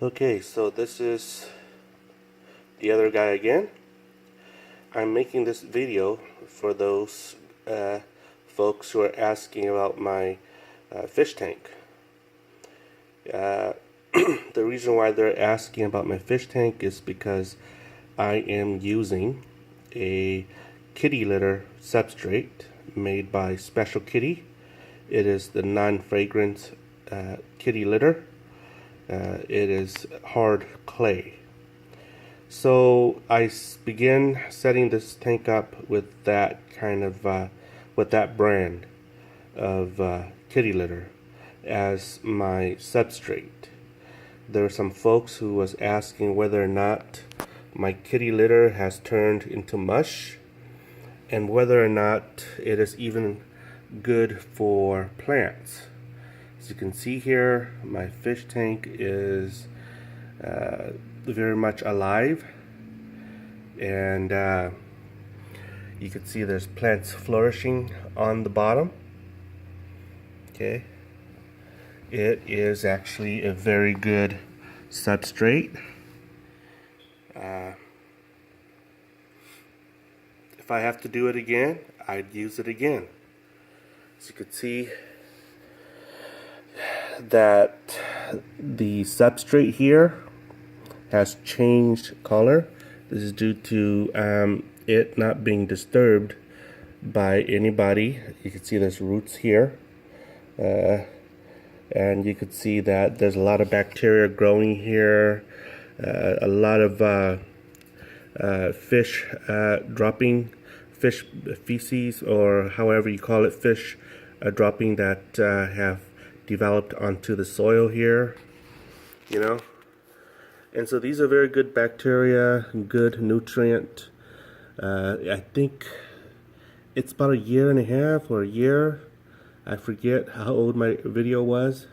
Okay, so this is the other guy again. I'm making this video for those folks who are asking about my fish tank. The reason why they're asking about my fish tank is because I am using a kitty litter substrate made by Special Kitty. It is the non-fragrant kitty litter. It is hard clay. So I began setting this tank up with that kind of with that brand of kitty litter as my substrate. There were some folks who was asking whether or not my kitty litter has turned into mush and whether or not it is even good for plants. As you can see here, my fish tank is very much alive, and you can see there's plants flourishing on the bottom. Okay, it is actually a very good substrate. If I have to do it again, I'd use it again. As you can see that the substrate here has changed color. This is due to it not being disturbed by anybody. You can see there's roots here, and you can see that there's a lot of bacteria growing here, a lot of fish dropping, fish feces, or however you call it, fish dropping that have developed onto the soil here, you know. And so these are very good bacteria, good nutrient. I think it's about a year and a half or a year. I forget how old my video was.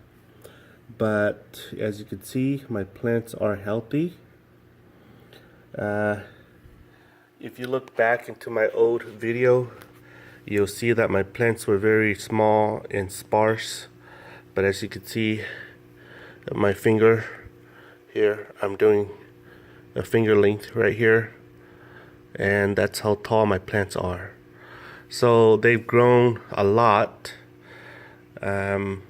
But as you can see, my plants are healthy. If you look back into my old video, you'll see that my plants were very small and sparse. But as you can see, my finger here, I'm doing a finger length right here, and that's how tall my plants are. So they've grown a lot, and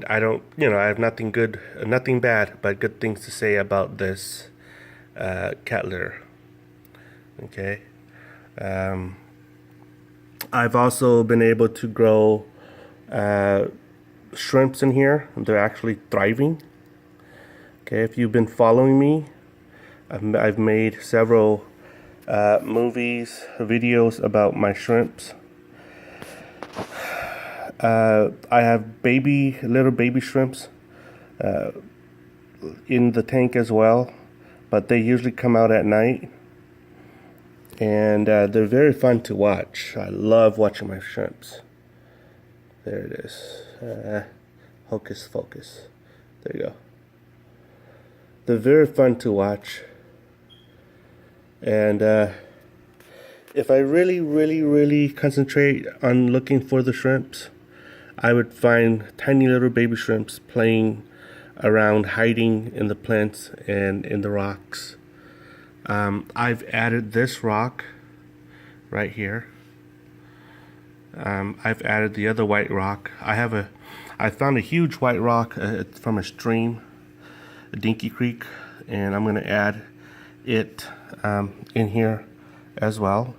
I don't, I have nothing bad, but good things to say about this cat litter. Okay. I've also been able to grow shrimps in here. They're actually thriving. Okay, if you've been following me, I've made several movies, videos about my shrimps. I have little baby shrimps in the tank as well, but they usually come out at night, and they're very fun to watch. I love watching my shrimps. There it is. Hocus focus. There you go. They're very fun to watch. And if I really concentrate on looking for the shrimps, I would find tiny little baby shrimps playing around, hiding in the plants and in the rocks. I've added this rock right here. I've added the other white rock. I found a huge white rock from a stream, Dinky Creek, and I'm going to add it in here as well.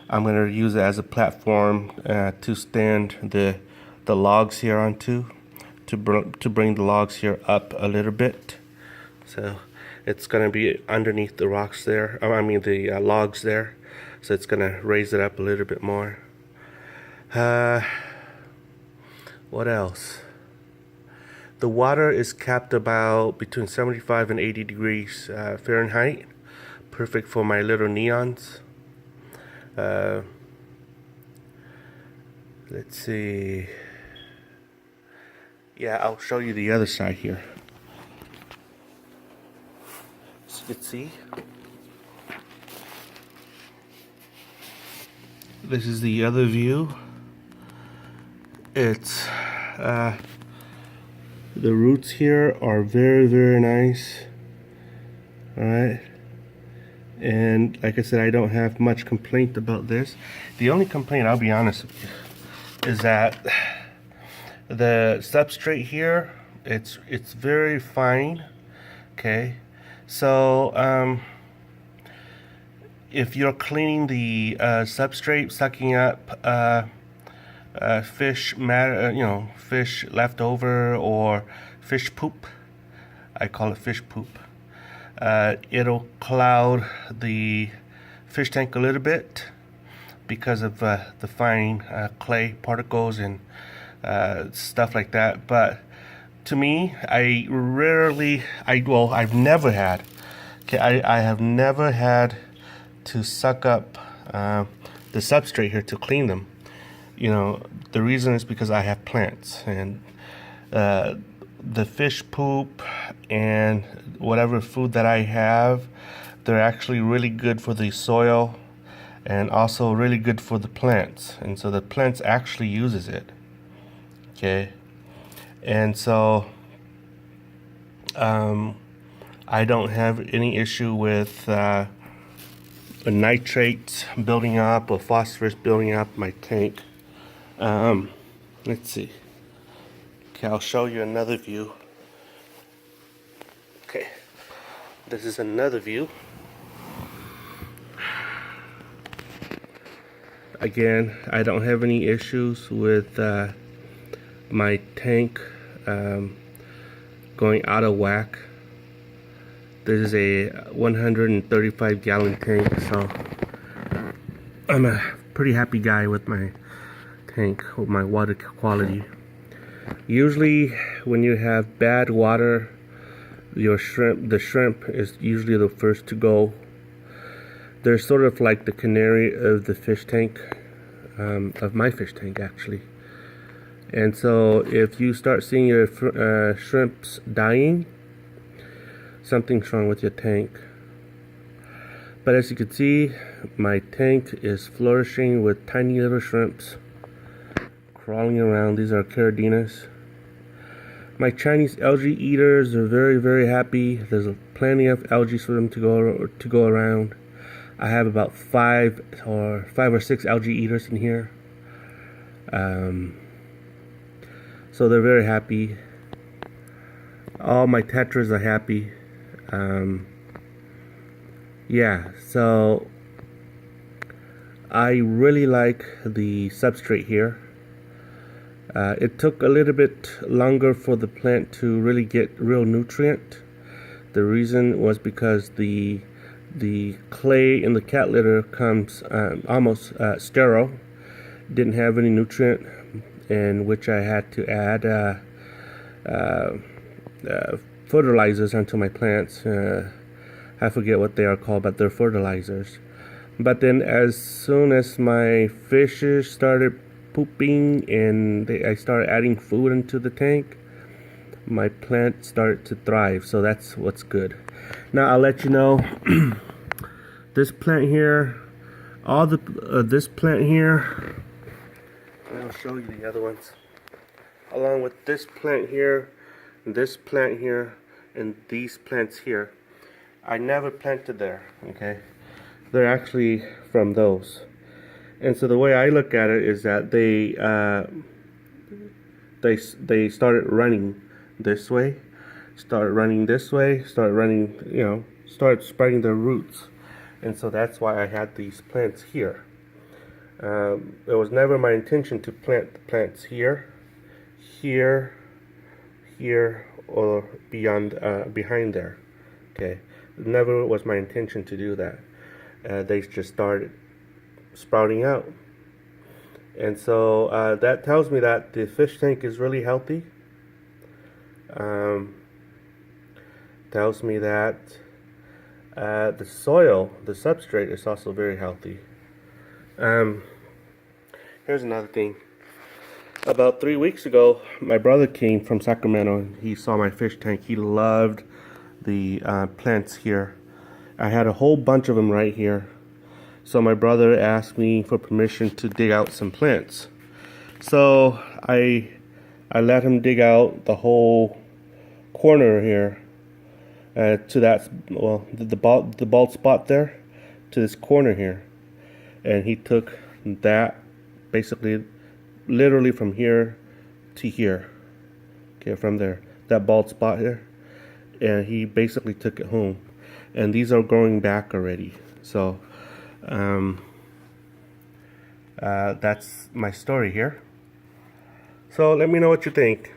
I'm going to use it as a platform to stand the logs here onto, to bring the logs here up a little bit. So it's going to be underneath the rocks there. The logs there. So it's going to raise it up a little bit more. What else? The water is capped about between 75 and 80 degrees Fahrenheit. Perfect for my little neons. Let's see. Yeah, I'll show you the other side here. As you can see, this is the other view. It's The roots here are very, very nice. Alright. And like I said, I don't have much complaint about this. The only complaint, I'll be honest with you, is that the substrate here, it's very fine. Okay. So if you're cleaning the substrate, sucking up fish matter, fish leftover or fish poop, I call it fish poop, it'll cloud the fish tank a little bit because of the fine clay particles and stuff like that. But to me, I've never had, I have never had to suck up the substrate here to clean them. The reason is because I have plants, and the fish poop and whatever food that I have, they're actually really good for the soil and also really good for the plants, and so the plants actually uses it. Okay. And so I don't have any issue with nitrates building up or phosphorus building up my tank. Let's see. Okay, I'll show you another view. Okay, this is another view. Again, I don't have any issues with my tank going out of whack. This is a 135 gallon tank, so I'm a pretty happy guy with my tank, with my water quality. Usually when you have bad water, the shrimp is usually the first to go. They're sort of like the canary of the fish tank, of my fish tank actually. And so if you start seeing your shrimps dying, something's wrong with your tank. But as you can see, my tank is flourishing with tiny little shrimps crawling around. These are Caradinas. My Chinese algae eaters are very, very happy. There's plenty of algae for them to go around. I have about five or six algae eaters in here. So they're very happy. All my tetras are happy. Yeah, so I really like the substrate here. It took a little bit longer for the plant to really get real nutrient. The reason was because the clay in the cat litter comes almost sterile, didn't have any nutrient, in which I had to add fertilizers onto my plants. I forget what they are called, but they're fertilizers. But then as soon as my fishes started pooping and I started adding food into the tank, my plant started to thrive. So that's what's good. Now I'll let you know, this plant here, this plant here, and I'll show you the other ones, along with this plant here, and these plants here, I never planted there. Okay, they're actually from those. And so the way I look at it is that they started running this way, started spreading their roots. And so that's why I had these plants here. It was never my intention to plant the plants here, or behind there. Okay, it never was my intention to do that. They just started sprouting out, and so that tells me that the fish tank is really healthy. Tells me that the soil, the substrate, is also very healthy. Here's another thing. About 3 weeks ago, my brother came from Sacramento. He saw my fish tank. He loved the plants here. I had a whole bunch of them right here. So my brother asked me for permission to dig out some plants. So I let him dig out the whole corner here, to that, well, the bald spot there, to this corner here, and he took that basically, literally from here to here, okay, from there, that bald spot here, and he basically took it home, and these are growing back already. So that's my story here. So let me know what you think.